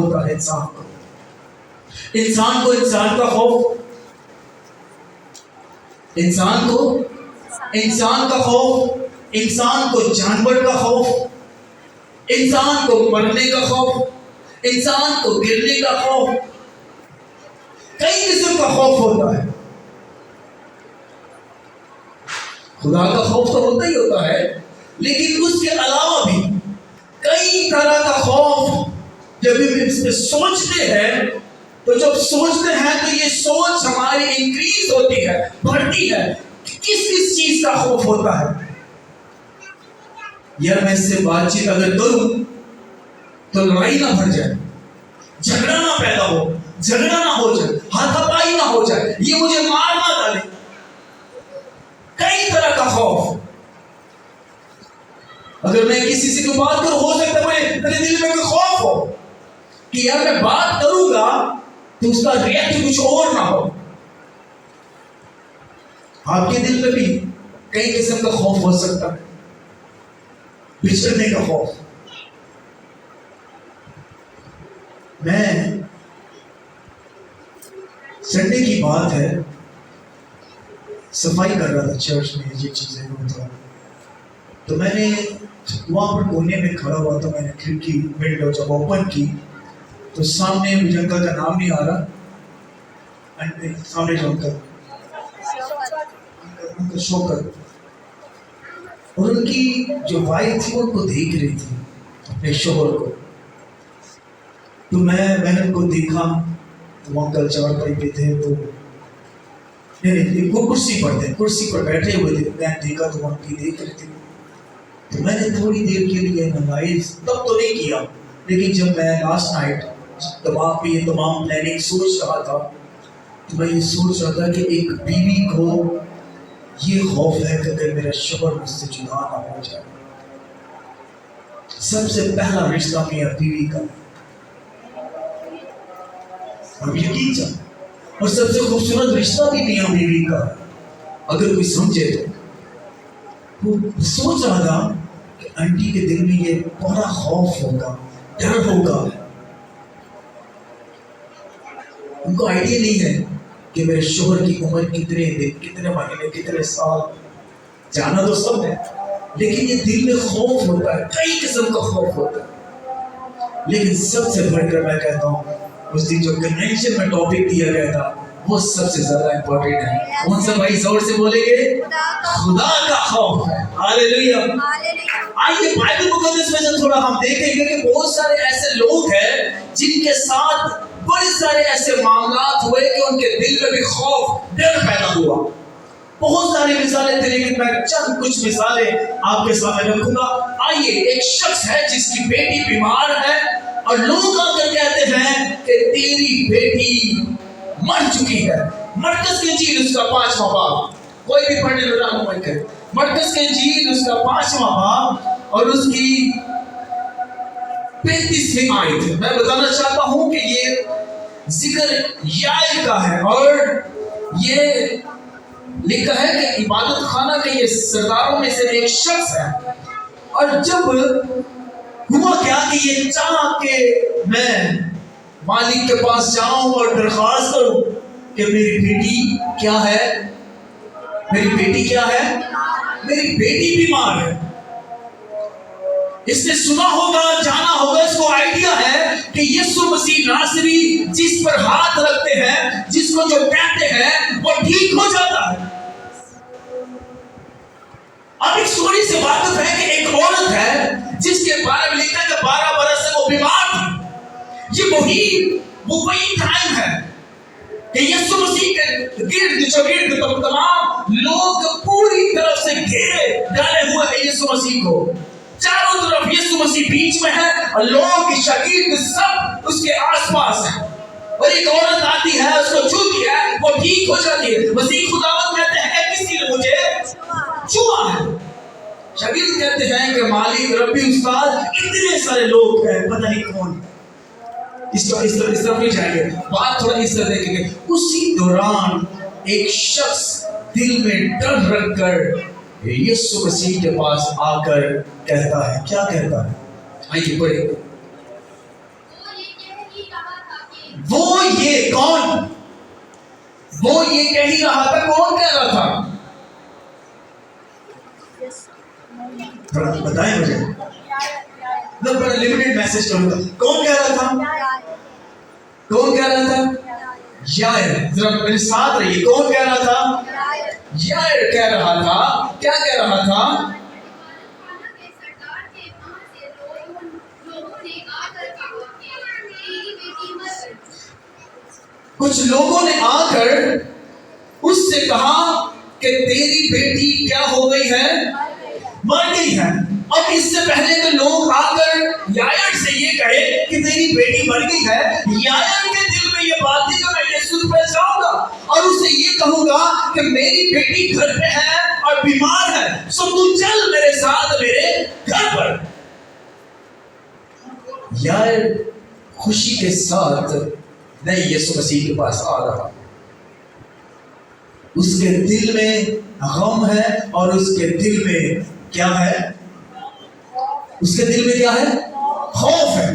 ہوتا ہے انسان کو انسان کا خوف، انسان کا خوف، انسان کو جانور کا خوف، انسان کو مرنے کا خوف، انسان کو گرنے کا خوف، کئی قسم کا خوف ہوتا ہے۔ خدا کا خوف تو ہوتا ہی ہوتا ہے، لیکن اس کے علاوہ بھی کئی طرح کا خوف جب ہم اس پہ سوچتے ہیں تو جب سوچتے ہیں تو یہ سوچ ہماری انکریز ہوتی ہے، بڑھتی ہے۔ کس چیز کا خوف ہوتا ہے؟ یار میں اس سے بات چیت اگر کروں تو لڑائی نہ بڑھ جائے، جھگڑا نہ پیدا ہو، جھگڑا نہ ہو جائے، ہاتھا پائی نہ ہو جائے، یہ مجھے مار نہ ڈالے۔ کئی طرح کا خوف۔ اگر میں کسی سے کوئی بات کروں، ہو سکتا ہے میرے دل میں کوئی خوف ہو کہ یار میں بات کروں گا تو اس کا ریئیکٹ کچھ اور نہ ہو۔ آپ کے دل میں بھی کئی قسم کا خوف ہو سکتا ہے، بچھڑنے کا خوف۔ میں سنڈے کی بات ہے، صفائی کر رہا تھا چرچ میں، یہ چیزیں ہوتا، تو میں نے وہاں پر کونے میں کھڑا ہوا تھا، میں نے کھڑکی ونڈو جب اوپن کی تو سامنے مجھے انکل کا نام نہیں آ رہا، سامنے جو انکل شوکر، اور ان کی جو وائف تھی ان کو دیکھ رہی تھی اپنے شوہر کو، تو میں نے ان کو دیکھا تو وہ انکل چارپائی پہ تھے، تو وہ کرسی پر بیٹھے ہوئے تھے، میں دیکھا تو وہ ان کی دیکھ رہی تھی، تو میں نے تھوڑی دیر کے لیے نماز تب تو نہیں کیا، لیکن جب میں لاسٹ نائٹ دماغ پہ یہ تمام پلاننگ سوچ رہا تھا تو میں یہ سوچ رہا تھا کہ ایک بیوی کو یہ خوف ہے کہ اگر میرا شوہر مجھ سے جدا نہ ہو جائے۔ سب سے پہلا رشتہ میاں بیوی کا، اور یقین جا، اور سب سے خوبصورت رشتہ بھی میاں بیوی کا ہے اگر کوئی سمجھے تو۔ وہ سوچ رہا تھا کہ آنٹی کے دل میں یہ بڑا خوف ہوگا، ڈر ہوگا، ان کو آئیڈیا نہیں ہے کہ میرے شوہر کی عمر کتنے دن، کتنے مہینے، کتنے سال، جانا تو سب ہے، لیکن یہ دل میں خوف ہوتا ہے، کئی قسم کا خوف ہوتا ہے۔ لیکن سب سے بڑھ کر میں کہتا ہوں، اس دن جو کنونشن میں ٹاپک دیا گیا تھا وہ سب سے زیادہ امپورٹنٹ ہے۔ کون سا بھائی زور سے بولیں گے؟ خدا کا خوف ہے۔ ہاللیلویہ۔ آئیے بائبل مقدس میں سے تھوڑا ہم دیکھیں گے کہ بہت سارے ایسے لوگ ہیں جن کے ساتھ بڑے سارے ایسے معاملات ہوئے کہ ان کے دل میں بھی خوف، ڈر پیدا ہوا۔ بہت ساری مثالیں تھے، لیکن میں چند کچھ مثالیں آپ کے سامنے رکھوں گا۔ آئیے، ایک شخص ہے جس کی بیٹی بیمار ہے اور لوگ آ کر کہتے ہیں کہ تیری بیٹی مر چکی ہے۔ مرکز کی انجیل اس کا 5واں باب، کوئی بھی پڑھنے میں رہنمائی کرے، مرکز کی انجیل اس کا 5واں باب اور اس کی 35ویں آیت۔ میں بتانا چاہتا ہوں کہ یہ ذکر یائر کا ہے اور یہ لکھا ہے کہ عبادت خانہ کے یہ سرداروں میں سے ایک شخص ہے، اور جب ہوا کیا کہ یہ چاہا کہ میں مالک کے پاس جاؤں اور درخواست کروں کہ میری بیٹی کیا ہے، میری بیٹی بیمار ہے۔ اس نے سنا ہوگا، جانا ہوگا، اس کو آئیڈیا ہے کہ یسوع مسیح ناصری جس پر ہاتھ رکھتے ہیں، جس کو جو کہتے ہیں وہ ٹھیک ہو جاتا ہے۔ اب ایک سٹوری سے واقف ہے کہ ایک عورت ہے جس کے بارے میں لکھا ہے کہ 12 برس سے وہ بیمار تھی۔ یہ وہی ٹائم ہے کہ یسوع مسیح کے گرد تمام لوگ پوری طرف سے گھیرے ڈالے ہوئے ہیں یسوع مسیح کو، چاروں طرف یسوع مسیح بیچ میں ہے اور لوگ کے شاگرد سب اس کے آس پاس ہیں، اور ایک عورت آتی ہے، اس کو چھوتی ہے، وہ ٹھیک ہو جاتی ہے۔ مسیح خداوند کہتے ہیں کہ کسی نے مجھے چھوا ہے۔ شاگرد کہتے ہیں کہ مالک، ربی، استاد، اتنے سارے لوگ ہیں، پتہ نہیں کون۔ اس طرف نہیں جائیں گے، بات تھوڑا اس طرح دیکھیں گے۔ اسی دوران ایک شخص دل میں ڈر رکھ کر یسوع مسیح کے پاس آ کر کہتا ہے، کیا کہتا ہے؟ آئیے پڑھیں۔ یہ کون؟ وہ یہ کہہ ہی رہا تھا. کون کہہ رہا تھا؟ تھوڑا بتائیں مجھے. میں بڑا لمیٹڈ میسج کروں گا. کون کہہ رہا تھا؟ کون کہہ رہا تھا؟ یائر. ذرا میرے ساتھ رہیے. کون کہہ رہا تھا؟ یائر کہہ رہا تھا. کیا کہہ رہا تھا؟ کچھ لوگوں نے آ کر اس سے کہا کہ تیری بیٹی کیا ہو گئی ہے؟ مر گئی ہے. اب اس سے پہلے کہ لوگ آ کر یائر سے یہ کہے کہ تیری بیٹی مر گئی ہے، یائر کے دل میں یہ بات تھی کہ میں یسوع پہ جاؤں گا اور اسے یہ کہوں گا کہ میری بیٹی گھر پہ ہے اور بیمار ہے، سو تو چل میرے ساتھ میرے گھر پر. یائر خوشی کے ساتھ نہیں یسوع مسیح کے پاس آ رہا. اس کے دل میں غم ہے اور اس کے دل میں کیا ہے؟ اس کے دل میں کیا ہے؟ خوف ہے.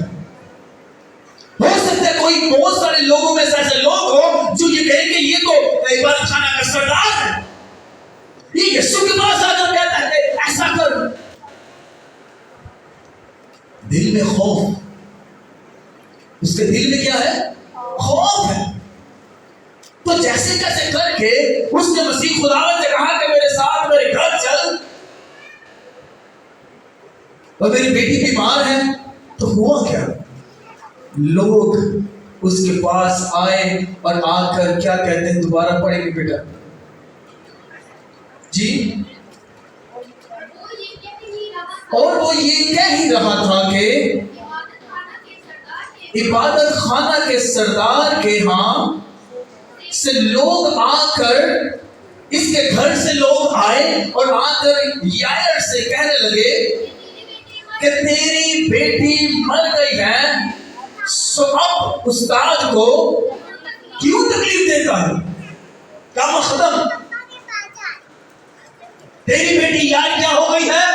ہو سکتا ہے کوئی بہت سارے لوگوں میں سے ایسے لوگ ہو جو یہ کہیں کہ یہ تو عبادت خانہ کا سردار ہے، یہ یسوع کے پاس آ کر کہتا ہے ایسا کر. دل میں خوف. اس کے دل میں کیا ہے؟ خوف ہے. تو جیسے کیسے کر کے اس نے مسیح خداوند سے کہا کہ میرے ساتھ میرے گھر چل، اور میری بیٹی بیمار ہے. تو ہوا کیا؟ لوگ اس کے پاس آئے اور آ کر کیا کہتے ہیں؟ دوبارہ پڑھیں گے بیٹا جی. اور وہ یہ کہہ ہی رہا تھا کہ عبادت خانہ کے سردار کے ہاں سے لوگ آ کر، اس کے گھر سے لوگ آئے اور آ کر یائر سے کہنے لگے کہ تیری بیٹی مر گئی ہے، سو اب استاد کو کیوں تکلیف دیتا ہے؟ کام ختم. تیری بیٹی یار کیا ہو گئی ہے؟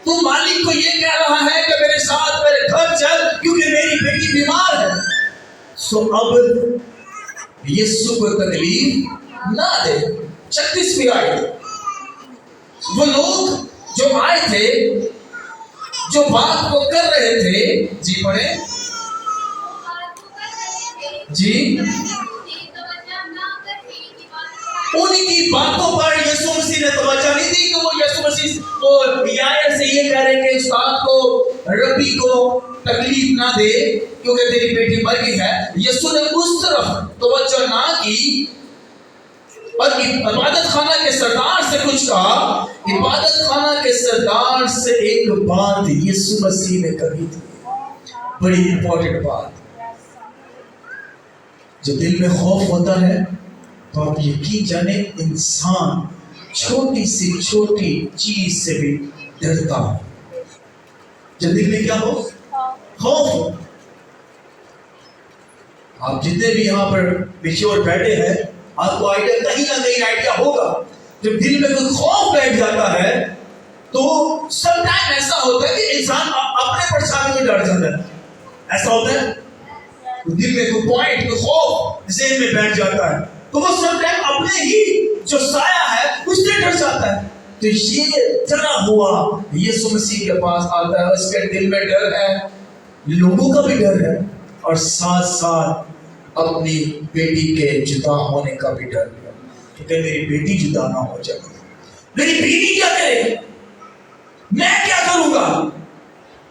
تو مالک کو یہ کہہ رہا ہے کہ میرے ساتھ میرے گھر چل کیونکہ میری بیٹی بیمار ہے. سو اب یسوع کو تکلیف نہ دے. 36ویں آیت. وہ لوگ جو آئے تھے، جو بات کو کر رہے تھے، جی پڑھیں جی، ان کی باتوں پر یسوع مسیح نے توجہ نہیں دی کہ وہ یسوع مسیح کو یائر سے یہ کہہ رہے کہ استاد کو، ربی کو تکلیف نہ دے کیونکہ تیری بیٹی مر گئی ہے. یسوع نے اس طرف توجہ نہ کی اور عبادت خانہ کے سردار سے کچھ کہا. عبادت خانہ کے سردار سے ایک بات یسوع مسیح نے کہی تھی، بڑی امپورٹنٹ بات. جو دل میں خوف ہوتا ہے تو آپ یقین جانیں انسان چھوٹی سی چھوٹی چیز سے بھی ڈرتا ہے. جب دل میں کیا ہو؟ خوف ہو. آپ جتنے بھی یہاں پر پیشور بیٹھے ہیں، آپ کو آئیڈیا کہیں نہ کہیں آئیڈیا ہوگا. جب دل میں کوئی خوف بیٹھ جاتا ہے تو سم ٹائم ایسا ہوتا ہے کہ انسان اپنے پرچھانے میں ڈر جاتا ہے. ایسا ہوتا ہے دل میں کوئی پوائنٹ، کوئی خوف ذہن میں بیٹھ جاتا ہے تو وہ سم ٹائم اپنے ہی جو سایہ ہے اس سے ڈر جاتا ہے. تو یہ ڈرا ہوا یسوع مسیح کے پاس آتا ہے. اس کے دل میں ڈر ہے، لوگوں کا بھی ڈر ہے، اور ساتھ ساتھ اپنی بیٹی کے جدا ہونے کا بھی ڈر ہے کہ میری بیٹی جدا نہ ہو جائے. میری بیٹی کیا کرے، میں کیا کروں گا،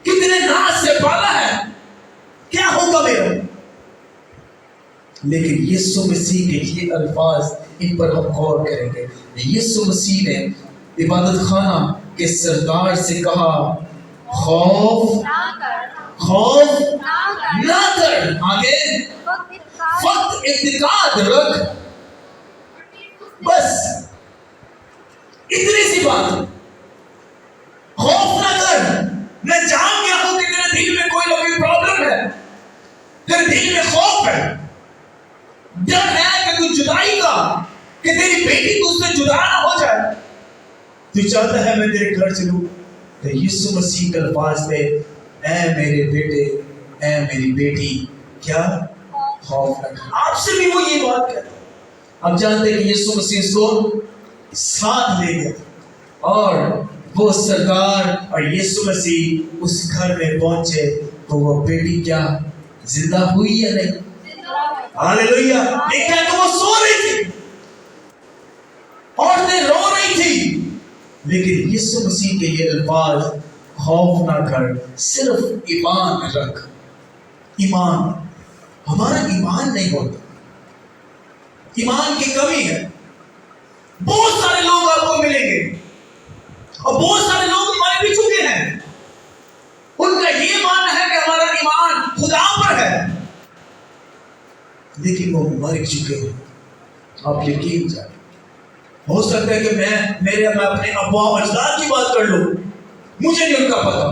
کتنے ناز سے پالا ہے، کیا ہوگا میرا. لیکن یسوع مسیح کے یہ الفاظ، ان پر ہم غور کریں گے. یسوع مسیح نے عبادت خانہ کے سردار سے کہا خوف نہ کر، آگے فقط اعتقاد رکھ. بس اتنی سی بات. خوف نہ کر. میں جان گیا ہوں کہ تیرے دل میں کوئی نہ کوئی پرابلم ہے، تیرے دل میں خوف ہے، ڈر ہے کہ کوئی جدائی کا، کہ تیری بیٹی تجھ سے جدا نہ ہو جائے. تو چاہتا ہے میں تیرے گھر چلوں. تو یسوع مسیح کے الفاظ میں اے میرے بیٹے، اے میری بیٹی، کیا خوف نہ کر. آپ سے بھی وہ یہ بات کہتا ہے. آپ جانتے ہیں کہ یسوع مسیح اس کو ساتھ لے گیا اور وہ سرکار اور یسوع مسیح اس گھر میں پہنچے تو وہ بیٹی کیا زندہ ہوئی یا نہیں؟ ہاللیلویہ. ایک ہے کہ وہ سو رہی تھی، عورتیں رو رہی تھی، لیکن یسوع مسیح کے یہ الفاظ خوف نہ کر، صرف ایمان رکھ. ایمان، ہمارا ایمان نہیں ہوتا، ایمان کی کمی ہے. بہت سارے لوگ آپ کو ملیں گے اور بہت سارے لوگ مر بھی چکے ہیں، ان کا یہ ماننا ہے کہ ہمارا ایمان خدا پر ہے، لیکن وہ مر چکے ہیں. آپ یقین جائیں، ہو سکتا ہے کہ میں اپنے ابا و اجداد کی بات کر لوں، مجھے نہیں ان کا پتہ،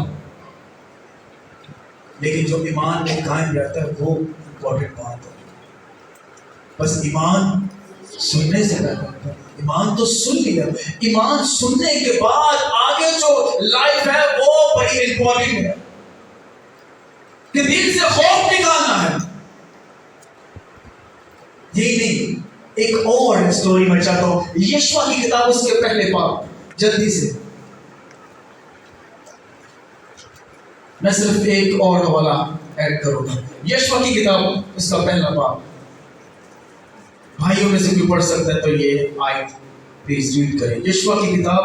لیکن جو ایمان میں قائم رہتا ہے وہ امپورٹنٹ بات ہے. بس ایمان سننے سے پیدا ہوتا ہے. ایمان تو سن لیا، ایمان سننے کے بعد آگے جو لائف ہے وہ بڑی امپورٹنٹ ہے کہ دل سے خوف نکالنا ہے. یہی نہیں، ایک اور سٹوری میں چاہتا ہوں، یشوع کی کتاب اس کے پہلے باب، جلدی سے میں صرف ایک اور حوالہ ایڈ کروں گا. یشوع کی کتاب اس کا پہلا باب، بھائیوں میں سے کوئی پڑھ سکتا ہے تو یہ آیت پلیز ریڈ کریں. یشوع کی کتاب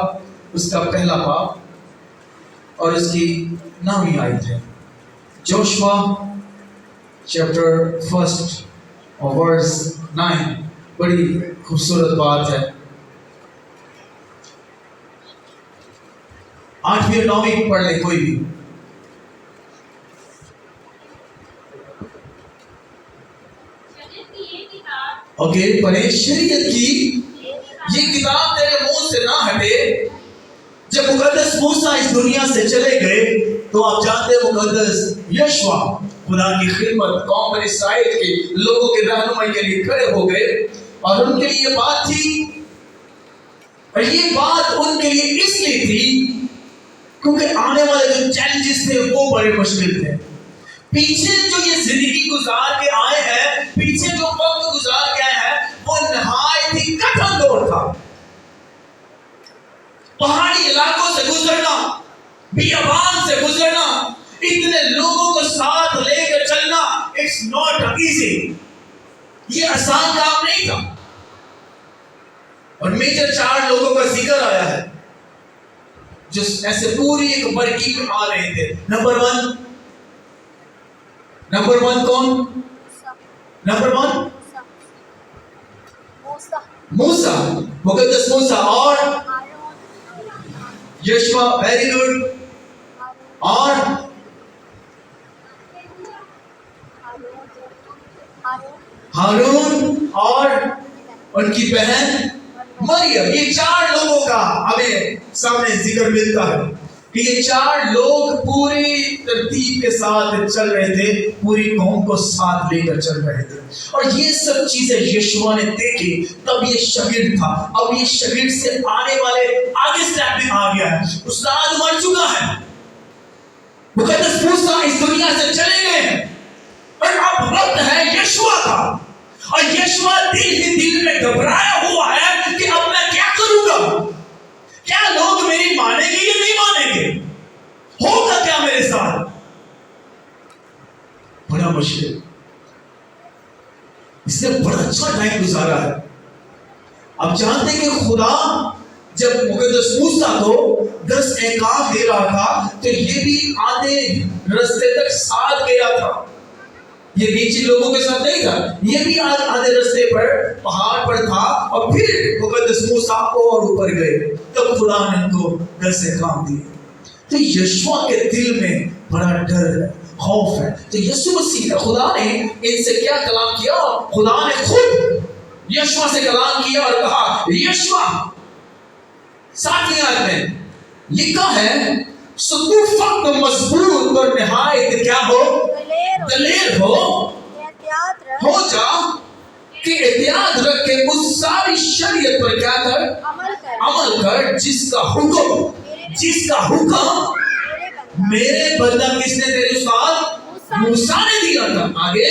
اس کا پہلا باب اور اس کی 9ویں آیت ہے. جوشوا چیپٹر 1 اور ورس 9. بڑی خوبصورت بات ہے. 8ویں اور 9ویں پڑھ لے کوئی بھی. اوکے پڑھیں. شریعت کی یہ کتاب تیرے منہ سے نہ ہٹے. جب مقدس موسیٰ اس دنیا سے چلے گئے تو آپ جانتے ہیں مقدس یشوع خدا کی خدمت قوم بنی اسرائیل کے لوگوں کے رہنمائی کے لیے کھڑے ہو گئے اور ان کے لیے یہ بات تھی، اور یہ بات ان کے لیے اس لیے تھی کیونکہ آنے والے جو چیلنجز تھے وہ بڑے مشکل تھے. پیچھے جو یہ زندگی گزار کے آئے ہیں، پیچھے جو وقت گزار کے آئے ہیں وہ نہایت ہی کٹھن دور تھا. پہاڑی علاقوں سے گزرنا، بیابان سے گزرنا، اتنے لوگوں کو ساتھ لے کر چلنا، اٹس ناٹ ایزی. یہ آسان کام نہیں تھا. اور میجر 4 لوگوں کا ذکر آیا ہے جو ایسے پوری ایک برکی میں آ رہے تھے. نمبر ون کون؟ نمبر 1 موسیٰ، مقدس موسیٰ. اور یشوع، ویری گڈ. اور ہارون اور ان کی بہن مریم. یہ 4 لوگوں کا ہمیں سامنے ذکر ملتا ہے کہ یہ 4 لوگ پوری ترتیب کے ساتھ چل رہے تھے، پوری قوم کو ساتھ لے کر چل رہے تھے. اور یہ سب چیزیں یشوع نے دیکھی. تب یہ شاگرد تھا، اب یہ شاگرد سے آنے والے آگے سٹیپ میں آ گیا ہے. استاد مر چکا ہے، مقدس موسیٰ اس دنیا سے چلے گئے ہیں، اور اب وقت ہے یشوع کا. اور یشوع دل ہی دل میں گھبرایا ہوا ہے کہ اب میں کیا کروں گا؟ کیا لوگ میری مانیں گے یا نہیں مانیں گے؟ ہوگا کیا میرے ساتھ؟ بڑا مشکل. اس نے بڑا اچھا ٹائم گزارا ہے. اب جانتے کہ خدا جب مقدس موسیٰ کو 10 احکام دے رہا تھا تو یہ بھی آدھے رستے تک ساتھ گیا تھا. یہ نیچے لوگوں کے ساتھ نہیں تھا، یہ بھی آدھے رستے پر پہاڑ پر تھا. اور پھر مقدس موسیٰ اور اوپر گئے، تب خدا نے ان کو 10 احکام دیے. تو یشوع کے دل میں بڑا ڈر ہے، خوف ہے. تو یسوع مسیح خدا نے ان سے کیا کلام کیا؟ خدا نے خود یشوع سے کلام کیا اور کہا، یشوع 7ویں آیت میں لکھا ہے، سو تو فقط مضبوط اور نہایت کیا ہو؟ دلیر ہو جا کہ احتیاط رکھ کے اس ساری شریعت پر کیا کر؟ عمل کر جس کا حکم میرے بندہ کس نے؟ تیرے استاد موسیٰ نے دیا تھا. آگے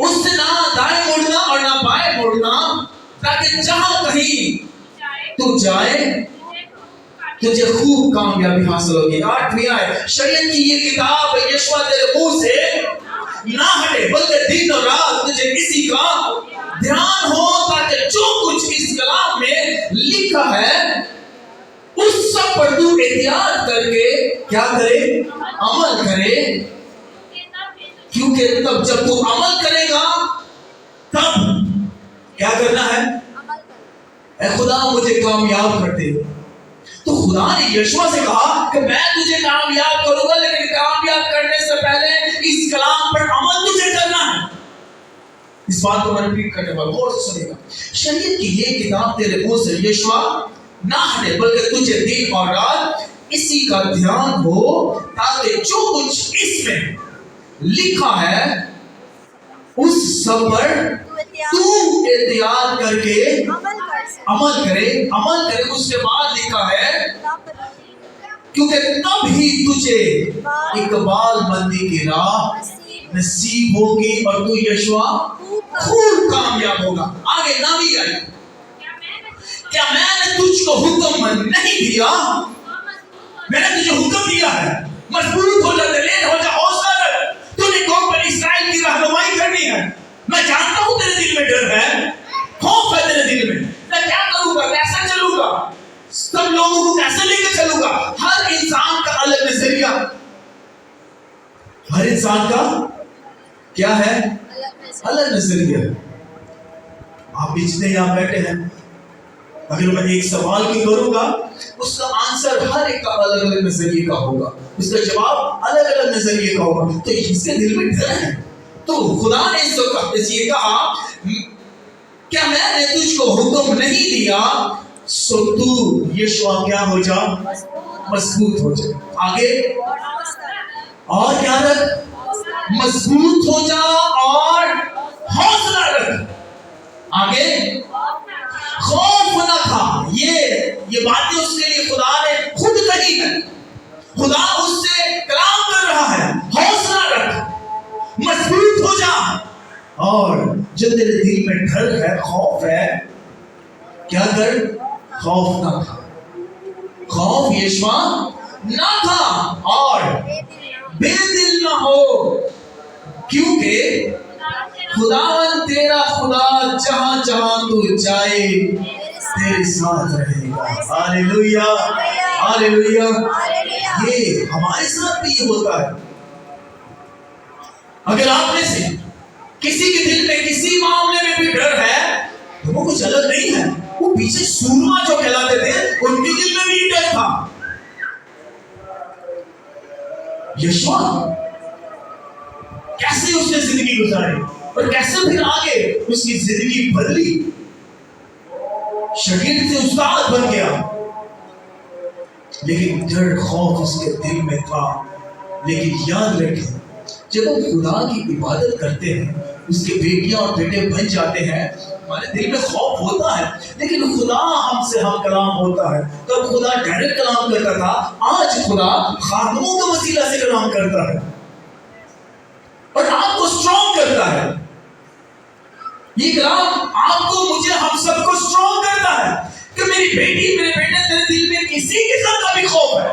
اس سے نہ دائیں مڑنا اور نہ بائیں مڑنا، تاکہ جہاں کہیں تو جائے تجھے خوب کامیابی حاصل ہوگی۔ 8ویں آیت، شریعت کی یہ کتاب یشوع تیرے منہ سے نہ ہٹے، بلکہ دن اور رات تجھے اسی کا دھیان ہو، تاکہ جو کچھ اس کلام میں لکھا ہے اس سب پر تو احتیاط کر کے کیا کرے؟ عمل کرے، کیونکہ تب جب تو عمل کرے گا تب کیا کرنا ہے؟ اے خدا مجھے کامیاب کر دے۔ تو خدا نے یشوع سے کہا کہ میں تجھے کامیاب کروں گا، لیکن کامیاب کرنے سے پہلے اس کلام پر عمل تجھے کرنا ہے۔ اس بات کو میں ریپیٹ کرنے والا ہوں، غور سے سنیے گا۔ شریعت کی یہ کتاب تیرے منہ سے یشوع نہ ہٹے، بلکہ تجھے دن اور رات اسی کا دھیان ہو، تاکہ جو کچھ اس میں لکھا ہے اس سب پر تو احتیاط کر کے عمل کرے۔ اس کے بعد لکھا ہے کیونکہ تب ہی تجھے اقبال مندی کی راہ نصیب ہوگی اور تو یشوع خوب کامیاب ہوگا۔ آگے ناوی آئی، کیا میں نے تجھ کو حکم نہیں دیا؟ میں نے تجھے حکم دیا ہے، مضبوط ہو جا، دلیر ہو جا، حوصلہ رکھ، تو نے قوم بنی اسرائیل کی رہنمائی کرنی ہے۔ میں جانتا ہوں تیرے دل میں ڈر ہے، خوف ہے تیرے دل میں، میں کیا کروں گا، کیسے چلوں گا، سب لوگوں کو کیسے لے کے چلوں گا۔ ہر انسان کا الگ نظریہ، ہر انسان کا کیا ہے؟ الگ نظریہ۔ آپ جتنے یہاں بیٹھے ہیں، اگر میں ایک سوال کی کروں گا اس کا آنسر ہر ایک کا الگ الگ نظریے کا ہوگا، اس کا جواب الگ الگ نظریے کا ہوگا۔ تو اس کے دل میں ڈر ہے، تو خدا نے اس یہ کہا کیا میں نے تجھ کو حکم نہیں دیا، سو تو یشوع کیا ہو جا، مضبوط ہو جا۔ آگے اور کیا رکھ؟ مضبوط ہو جا اور حوصلہ رکھ۔ آگے خوف نہ کھا۔ یہ باتیں اس کے لیے خدا نے خود کہی ہے، خدا اس سے کلام کر رہا ہے۔ حوصلہ رکھ، مضبوط ہو جا، اور جو تیرے دل میں ڈر ہے، خوف ہے، کیا کر؟ خوف نہ کھا، خوف یشوع نہ کھا اور بے دل نہ ہو، کیونکہ خداوند تیرا خدا جہاں جہاں تو جائے تیرے ساتھ رہے گا۔ ہاللیلویہ، ہاللیلویہ۔ یہ ہمارے ساتھ بھی یہ ہوتا ہے۔ اگر آپ میں سے کسی کے دل میں کسی معاملے میں بھی ڈر ہے تو وہ کچھ الگ نہیں ہے، وہ پیچھے سورما جو کہلاتے تھے ان کے دل میں بھی ڈر تھا۔ یشوع کیسے اس نے زندگی گزاری اور کیسے پھر آگے اس کی زندگی بدلی، شاگرد سے استاد بن گیا، لیکن ڈر خوف اس کے دل میں تھا۔ لیکن یاد رکھیں، جب ہم خدا کی عبادت کرتے ہیں، اس کے بیٹیاں اور بیٹے بن جاتے ہیں، ہمارے دل میں خوف ہوتا ہے، لیکن خدا ہم سے ہم کلام ہوتا ہے۔ تب خدا ڈائریکٹ کلام کرتا تھا، آج خدا خادموں کے وسیلہ سے کلام کرتا ہے اور آپ کو اسٹرانگ کرتا ہے۔ یہ کلام آپ کو، مجھے، ہم سب کو اسٹرانگ کرتا ہے کہ میری بیٹی، میرے بیٹے، تیرے دل میں کسی قسم کا بھی خوف ہے،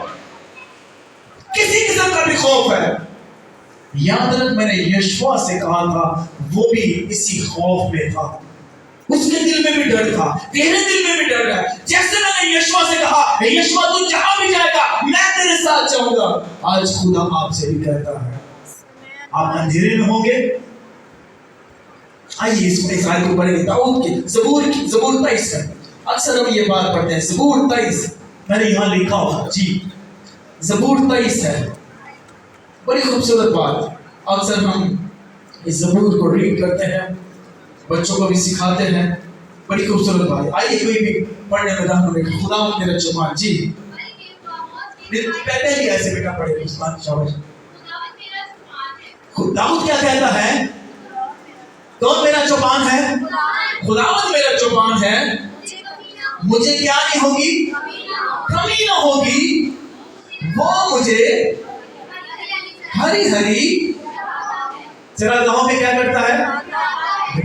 کسی قسم کا بھی خوف ہے، یاد رکھ میں نے یشوع سے کہا تھا وہ بھی اسی خوف میں تھا، اس کے دل میں بھی ڈر تھا، تیرے دل میں بھی ڈر ہے۔ جیسے میں نے یشوع سے کہا یشوع تو جہاں بھی جائے گا میں تیرے ساتھ جاؤں گا، آج خدا آپ سے بھی کہتا ہے آپ اندھیرے میں ہوں گے۔ آئیے اس آیت کو پڑھیں گے، داؤد کی زبور 23 ہے، اکثر ہم یہ بات پڑھتے ہیں، زبور 23 میں نے یہاں لکھا ہوا، جی زبور 23 ہے، بڑی خوبصورت بات، اکثر ہم اس زبور کو ریڈ کرتے ہیں، بچوں کو بھی سکھاتے ہیں، بڑی خوبصورت بات۔ آئیے کوئی بھی پڑھنے میں رہا ہوں، خدا میرا چوپان، جی پہلے ہی ایسے بیٹا پڑھے عثمان شاوش۔ داؤد کیا کہتا ہے؟ کون میرا چوپان ہے؟ خداوند میرا چوپان ہے، مجھے کیا نہیں ہوگی؟ کمی نہ ہوگی، وہ مجھے ہری ہری چراگاہوں میں کیا کرتا ہے؟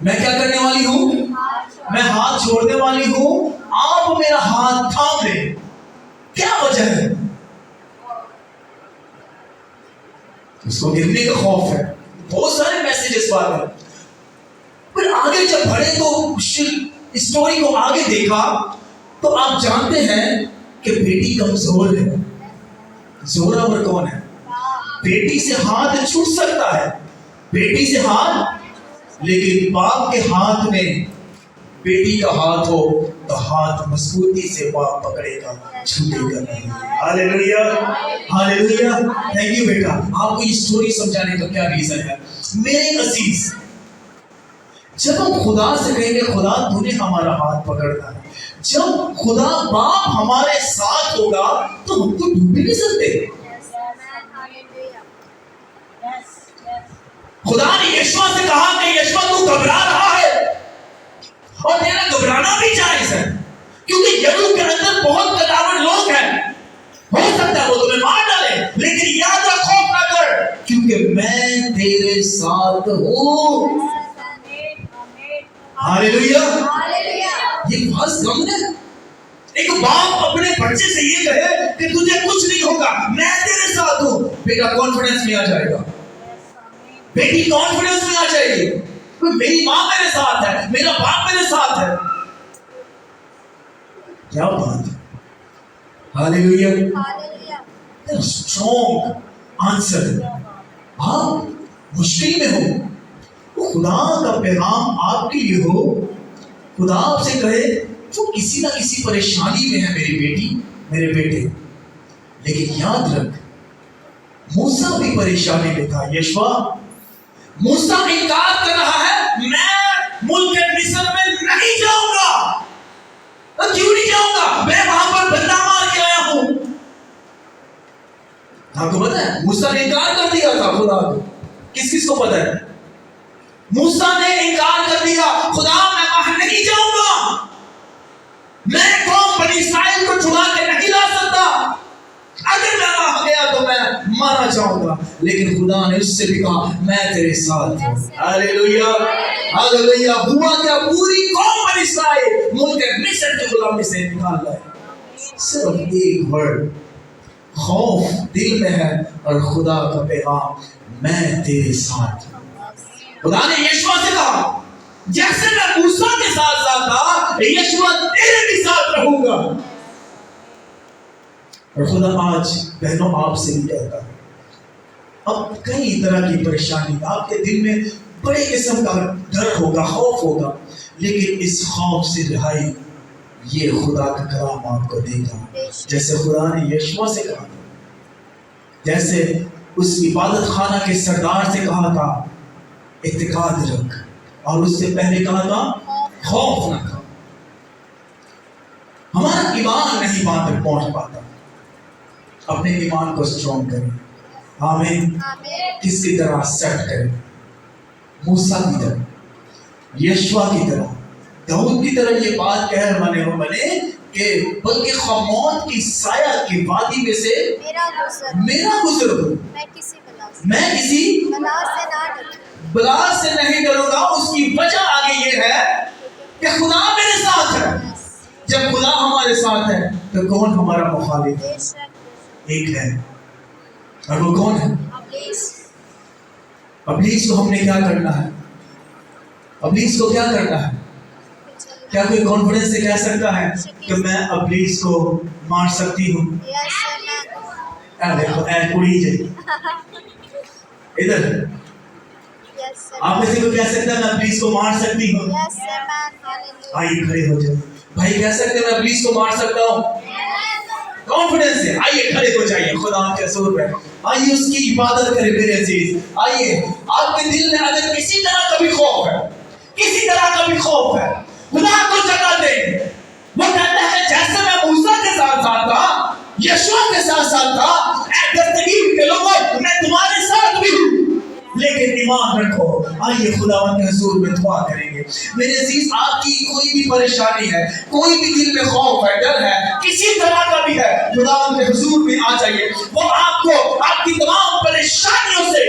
میں کیا کرنے والی ہوں؟ میں ہاتھ چھوڑنے والی ہوں، آپ میرا ہاتھ تھام لیں۔ کیا وجہ ہے؟ اس کو گرنے کا خوف ہے۔ بہت سارے میسج اس بات میں۔ پھر آگے جب بڑھے تو اسٹوری کو آگے دیکھا تو آپ جانتے ہیں کہ بیٹی کمزور ہے۔ زوراور کون ہے؟ بیٹی سے ہاتھ چھوٹ سکتا ہے، بیٹی سے ہاتھ، لیکن باپ کے ہاتھ میں بیٹی کا ہاتھ ہو تو ہاتھ مضبوطی سے باپ پکڑے گا، چھوٹے گا نہیں۔ ہاللیلویا، ہاللیلویا۔ تھینک یو بیٹا۔ آپ کو یہ سٹوری سمجھانے کا کیا ریزن ہے؟ میرے عزیز، جب ہم خدا سے کہیں گے خدا تو نے ہمارا ہاتھ پکڑنا ہے، جب خدا باپ ہمارے ساتھ ہوگا تو ہم تو ڈوب بھی نہیں سکتے۔ خدا نے یشوع سے کہا کہ یشوع تو گھبرا رہا ہے اور تیرا گھبرانا بھی جائز ہے، کیونکہ یرو کے اندر بہت کداور لوگ ہیں، ہو سکتا ہے وہ تمہیں مار ڈالے، لیکن یاد رکھ خوف نہ کر کیونکہ میں تیرے ساتھ ہوں۔ ہاللیلویا۔ یہ بہت غم ہے۔ ایک باپ اپنے بچے سے یہ کہے کہ تجھے کچھ نہیں ہوگا، میں تیرے ساتھ ہوں، بیٹا کانفیڈنس میں آ جائے گا، بیٹی کانفیڈنس میں آ جائے گی، میری ماں میرے ساتھ ہے، میرا باپ میرے ساتھ ہے۔ کیا بات ہے، ہاللیلویا۔ Strong answer. آپ مشکل میں ہو، خدا کا پیغام آپ کے لیے ہو، خدا آپ سے کہے تو کسی نہ کسی پریشانی میں ہے میری بیٹی، میرے بیٹے، لیکن یاد رکھ موسیٰ بھی پریشانی میں تھا۔ یشوع، موسیٰ انکار کر رہا ہے، میں ملک مصر میں نہیں جاؤں گا۔ کیوں نہیں جاؤں گا؟ میں وہاں پر بندہ مار کے آیا ہوں۔ آپ کو پتا ہے موسیٰ نے انکار کر دیا تھا خدا کو۔ کس کو پتا ہے؟ موسیٰ نے انکار کر دیا، خدا میں وہاں نہیں جاؤں گا، میں قوم بنی اسرائیل کو چھڑا کے نہیں لا سکتا، اگر میں وہاں گیا تو میں مارا جاؤں گا، لیکن خدا نے اس سے بھی کہا میں تیرے ساتھ ہوں۔ ہاللیلویا، ہاللیلویا۔ ہوا کیا؟ پوری قوم بنی اسرائیل ملک مصر کی غلامی سے نکال لائے۔ صرف ایک ورڈ، خوف دل میں ہے اور خدا کا پیغام میں تیرے ساتھ ہوں۔ خدا نے یشوع سے کہا جیسے میں موسیٰ کے ساتھ تھا، یشوع تیرے بھی ساتھ رہوں گا۔ اور خدا آج بہنوں آپ سے بھی کہتا ہے، اب کئی طرح کی پریشانی آپ کے دل میں بڑے قسم کا ڈر ہوگا، خوف ہوگا، لیکن اس خوف سے رہائی یہ خدا کا کلام آپ کو دے گا۔ جیسے خدا نے یشوع سے کہا، جیسے اس عبادت خانہ کے سردار سے کہا تھا اعتقاد رکھ، اور اس سے پہلے کہا تھا خوف نہ کر۔ ہمارا ایمان نہیں وہاں تک پہنچ پاتا، اپنے ایمان کو اسٹرانگ کریں۔ آمین۔ کس کی طرح سیٹ کریں؟ موسیٰ کی طرح، یشوع کی طرح، داؤد کی طرح یہ بات کہہ بنے کہ بلکہ موت کی سایہ کی وادی میں سے میرا گزر ہو، میں کسی بلا سے نہیں ڈروں گا۔ اس کی وجہ آگے یہ ہے کہ خدا میرے ساتھ ہے۔ جب خدا ہمارے ساتھ ہے تو کون ہمارا مخالف؟ ایک ہے، اور وہ کون ہے؟ ابلیس کو ہم نے کیا کرنا ہے؟ ابلیس کو کیا کرنا ہے؟ کیا کوئی کانفیڈنس سے کہہ سکتا ہے کہ میں ابلیس کو مار سکتی ہوں؟ دیکھو اے کڑی جی ادھر، آپ میں سے کوئی کہہ سکتا ہے میں ابلیس کو مار سکتی ہوں؟ آئیے کھڑے ہو جائے۔ بھائی کہہ سکتے ہیں میں ابلیس کو مار سکتا ہوں؟ کانفیڈنس سے آئیے کھڑے ہو جائیے خدا کے حضور میں، آئیے اس کی عبادت کریں میرے عزیز۔ آئیے، آپ کے دل میں اگر کسی طرح کا بھی خوف ہے، کسی طرح کا بھی خوف ہے، خدا کو جگہ دیں۔ وہ کہتا ہے جیسے میں موسیٰ کے ساتھ تھا، یشوع کے ساتھ تھا، اے دستگیر کے لوگوں میں تمہارے ساتھ بھی ہوں، لیکن ایمان رکھو۔ آئیے خداوند کے حضور میں دعا کریں گے۔ میرے عزیز، آپ کی کوئی بھی پریشانی ہے، کوئی بھی دل میں خوف ہے، ڈر ہے، کسی طرح کا بھی ہے، خداوند کے حضور میں آ جائیے۔ وہ آپ کو آپ کی تمام پریشانیوں سے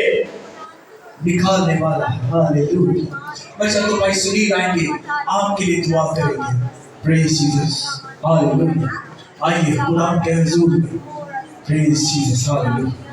نکالنے والا ہے. ہاللویا. میں چاہتا ہوں بھائی سنیل آئیں گے آپ کے لیے دعا کریں گے. پریز جیسس. ہاللویا. آئیے قرآن کے حضور میں. پریز جیسس. ہاللویا.